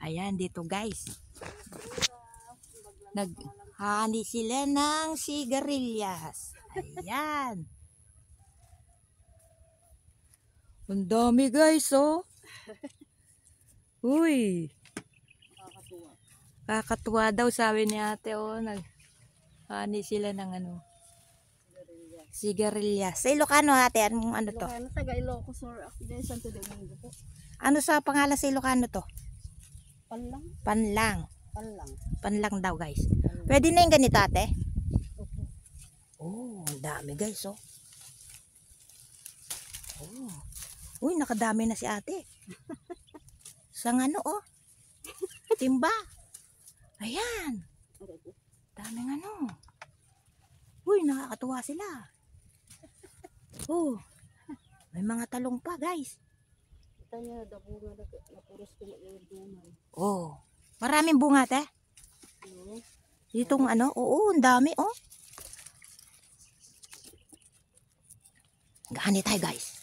Ayan, dito guys. Naghani sila ng sigarilyas. Ayan. Ang dami guys, oh. Uy. Kakatuwa daw sabi ni ate, oh. Naghani sila ng ano. Sigarilyas. Sa Ilocano ate, anong ano to? Ilocano, taga Ilocos or Santo Domingo po. Ano sa pangalan sa Ilocano to? Panlang? Panlang. Panlang. Panlang daw guys. Panlang. Pwede na yung ganito ate? Opo. Oh, ang dami guys, oh. Oh. Uy, nakadami na si ate. Sang ano, oh. Timba. Ayan. Daming ano. Uy, nakakatuwa sila. Oh. May mga talong pa, guys. Ito niya, bunga na puros kumailduman. Oh. Maraming bunga, te. Itong ano, oo, ang dami, oh. Gani tayo, guys.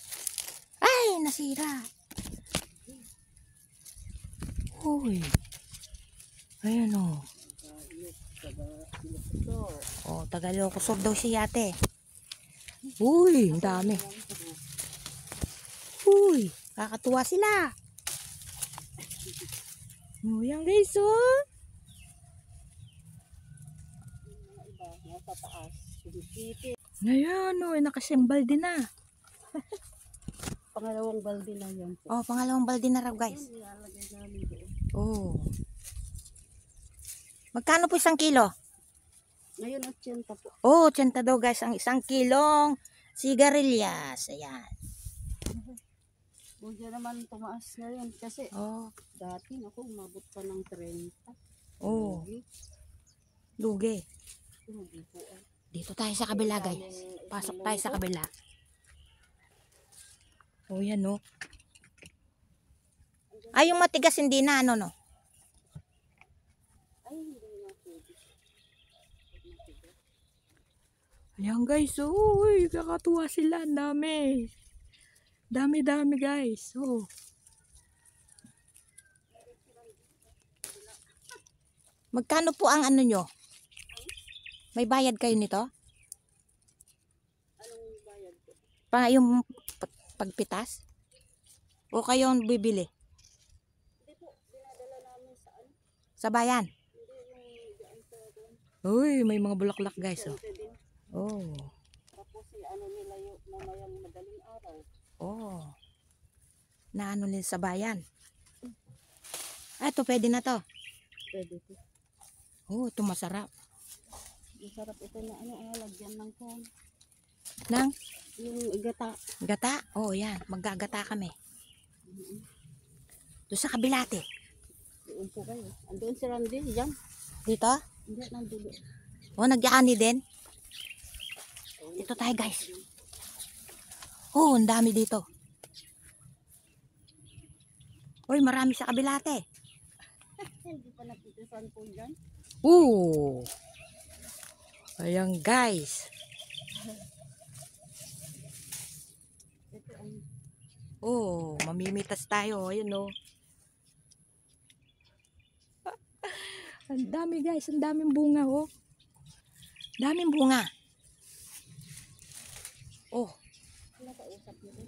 Ay, nasira. Uy. Ayan, oh. Oh, Tagalocosor daw siya, ate. Uy, ang dami. Uy, kakatuwa sila. Oh, yan guys, oh. Nasa taas. Ngayon, oh, nakasimbal din na. Pangalawang balde lang yan po. Oh, pangalawang balde na raw, guys. Ilalagay namin doon. Oh. Magkano po 1 kilo? Ngayon 80 po. Oh, 80 daw guys ang 1 kilong sigarilyas. Ayan. Buti naman tumaas ngayon kasi dati ako umabot pa ng 30. Oh. Lugi. Lugi po. Dito tayo sa kabila guys. Pasok tayo sa kabila. Oh, yan no. Ay, yung matigas hindi na ano no. Ay, hindi na pwede. Ayan guys, oh, uy, kakatuwa sila, ang dami. Dami guys, oh. Magkano po ang ano nyo? May bayad kayo nito? Anong bayad po? Yung pagpitas? O kayo ang bibili? Hindi po, dinadala namin sa ano? Sa bayan? Hindi, yung daan sa doon. Uy, may mga bulaklak guys, oh. Pwede din. Oh. Tapos ano nila yung mamayang madaling araw. Oh. Na ano nila sa bayan? Ah, ito pwede na to. Pwede po. Oh, ito masarap. Masarap ito na ano, lagyan ng kon. Nang? Yung gata. Gata? Oh, yan. Maggagata kami. Doon sa kabilate. Doon po kayo. Andoon si Randy, dyan. Dito? Hindi, nandun. Oh, nagyani din. Dito tayo guys. Oh, ang dami dito. Uy, marami sa kabilate. Hindi pa napitisan po dyan. Oh. Ayan guys. Ito ang Oh, mamimitas tayo. Ayun oh. Ang dami guys, ang daming bunga oh. Daming bunga. Oh, nakausap nito.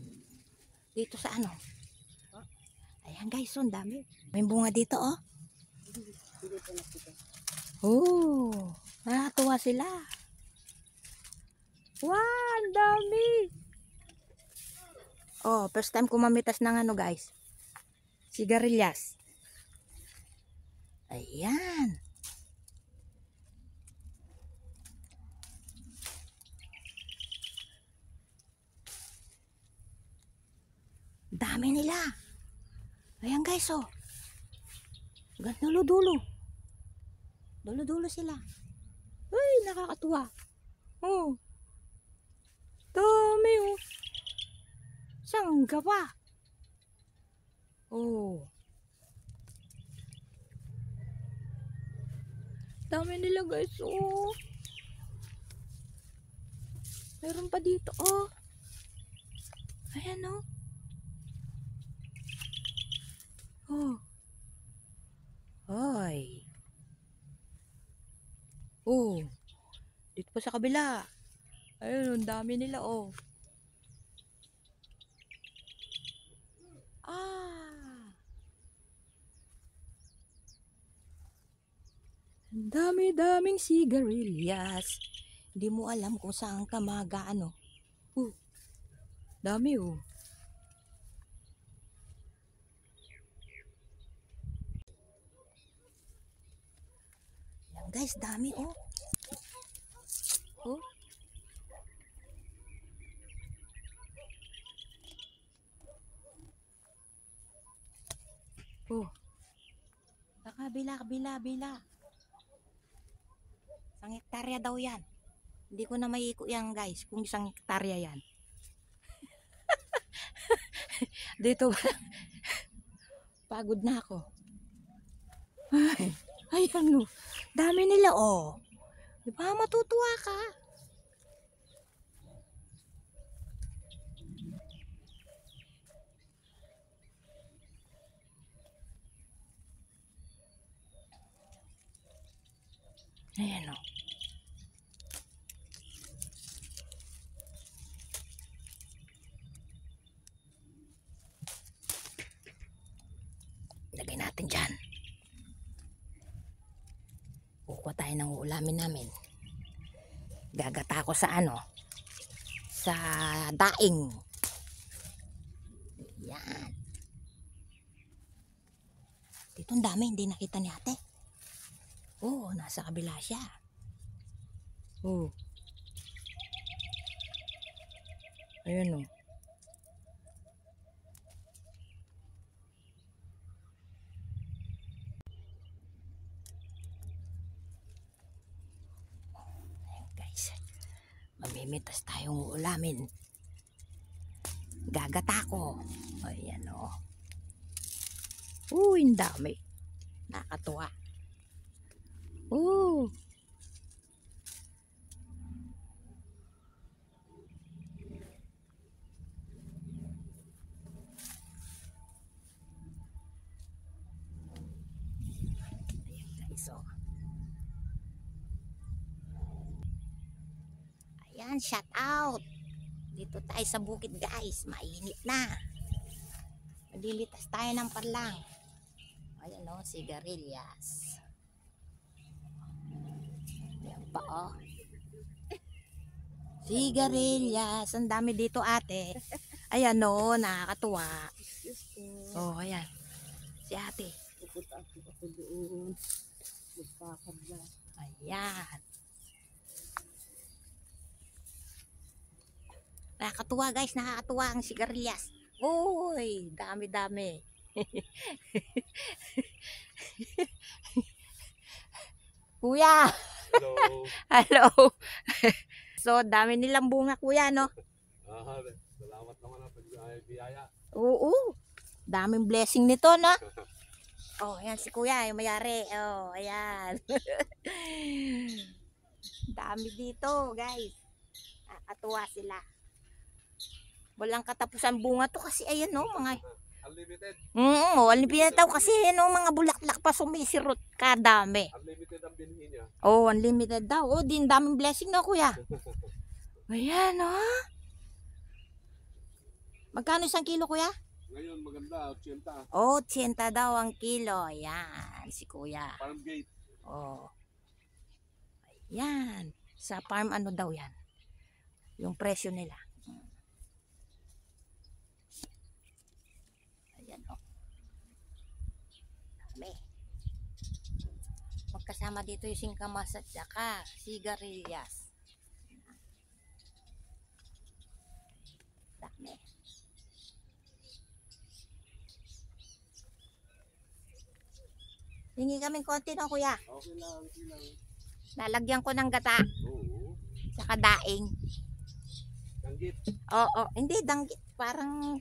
dito sa ano? Ayan guys, oh, ang dami. May bunga dito oh. Hindi po nakita. Oh, nakatuwa sila. Wow, ang dami. Oh, first time ko mamitas ng ano guys. Sigarilyas. Ayan. Dami nila. Ayan guys, oh. Dulo-dulo. Dulo-dulo sila. Uy, nakakatuwa. Oh. Dami, oh. Sangga pa. Oh. Dami nila guys, oh. Meron pa dito, oh. Ayan, oh. Oh. Oh, dito pa sa kabila. Ayun, ang dami nila, oh. Ah! Ang dami-daming sigarilyas. Hindi mo alam kung saan ka mag-ano. Dami, oh. Yan, guys, dami, oh. Oh. Oh. Kabila, kabila, kabila. Isang hektarya daw yan. Hindi ko na maiiko yan, guys, kung isang hektarya yan. Dito ba? Pagod na ako. Ay, ayan, oh. Dami nila, oh. Di ba matutuwa ka? Ayan, oh. Lagay natin dyan. Kukuha tayo ng ulamin namin. Gagata ko sa ano? Sa daing. Yan. Dito ang dami, hindi nakita ni ate. Oh, nasa kabila siya. Oh. Ayun, oh. Ayan, guys. Mamimitas tayong ulamin. Gagata ko. Ayan, oh. Uy, ang dami. Nakatuwa. Oh. Ayan, guys, oh. Ayan, shout out. Dito tayo sa bukid, guys. Mainit na. Maglilitas tayo ng parlang. Ayan, oh, sigarilyas. Ayan pa, oh. Sigarilyas. Ang dami dito, ate. Ayan, oh, nakakatuwa. Oh, ayan. Si ate. Pupunta ako doon. Magkakabla. Ayan. Nakakatuwa, guys. Nakakatuwa ang sigarilyas. Uy, dami-dami. Kuya. Hello. Hello. So, dami nilang bunga, kuya, no? Salamat naman at biyaya. Oo. Daming blessing nito, no? Oh, ayan si kuya, yung mayari. Oh, ayan. Dami dito, guys. Nakakatuwa sila. Walang katapusan bunga to kasi ayan, no, mga... Unlimited. Walang pinataw kasi no, mga bulaklak pa sumisirot. Kadami. Unlimited ang binhi niya. Oh, unlimited daw. Oh, din daming blessing na, kuya. Ayan, oh. Magkano isang kilo, kuya? Ngayon maganda, 80. Oh, 80 daw ang kilo. Ayan, si kuya. Farm gate. Oh. Ayan. Sa farm ano daw yan? Yung presyo nila. Ayan, oh. Dami. Magkasama dito yung singkamas at saka sigarilyas. Dami. Hingi kaming konti no, kuya. Okay lang, okay lang. Lalagyan ko ng gata. Oo. Saka daing. Danggit. Oo, hindi danggit. Parang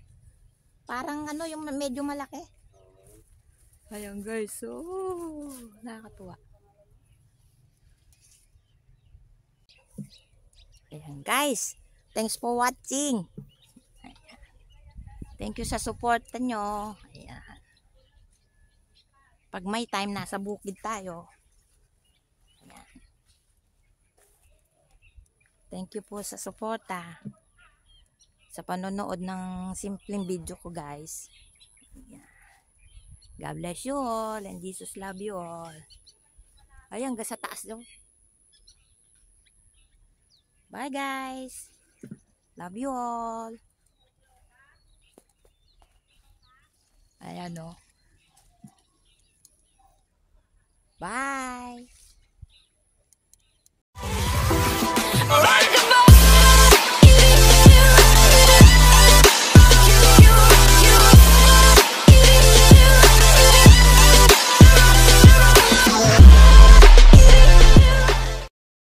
ano yung medyo malaki. Ayan, guys. Oh, nakakatuwa. Ayan, guys. Thanks for watching. Ayan. Thank you sa support nyo. Ayan. Pag may time, nasa bukid tayo. Ayan. Thank you po sa suporta. Sa panonood ng simpleng video ko, guys. Ayan. God bless you all and Jesus love you all. Ayan, hanggang sa taas daw. Bye, guys. Love you all. Ayan, o. Bye.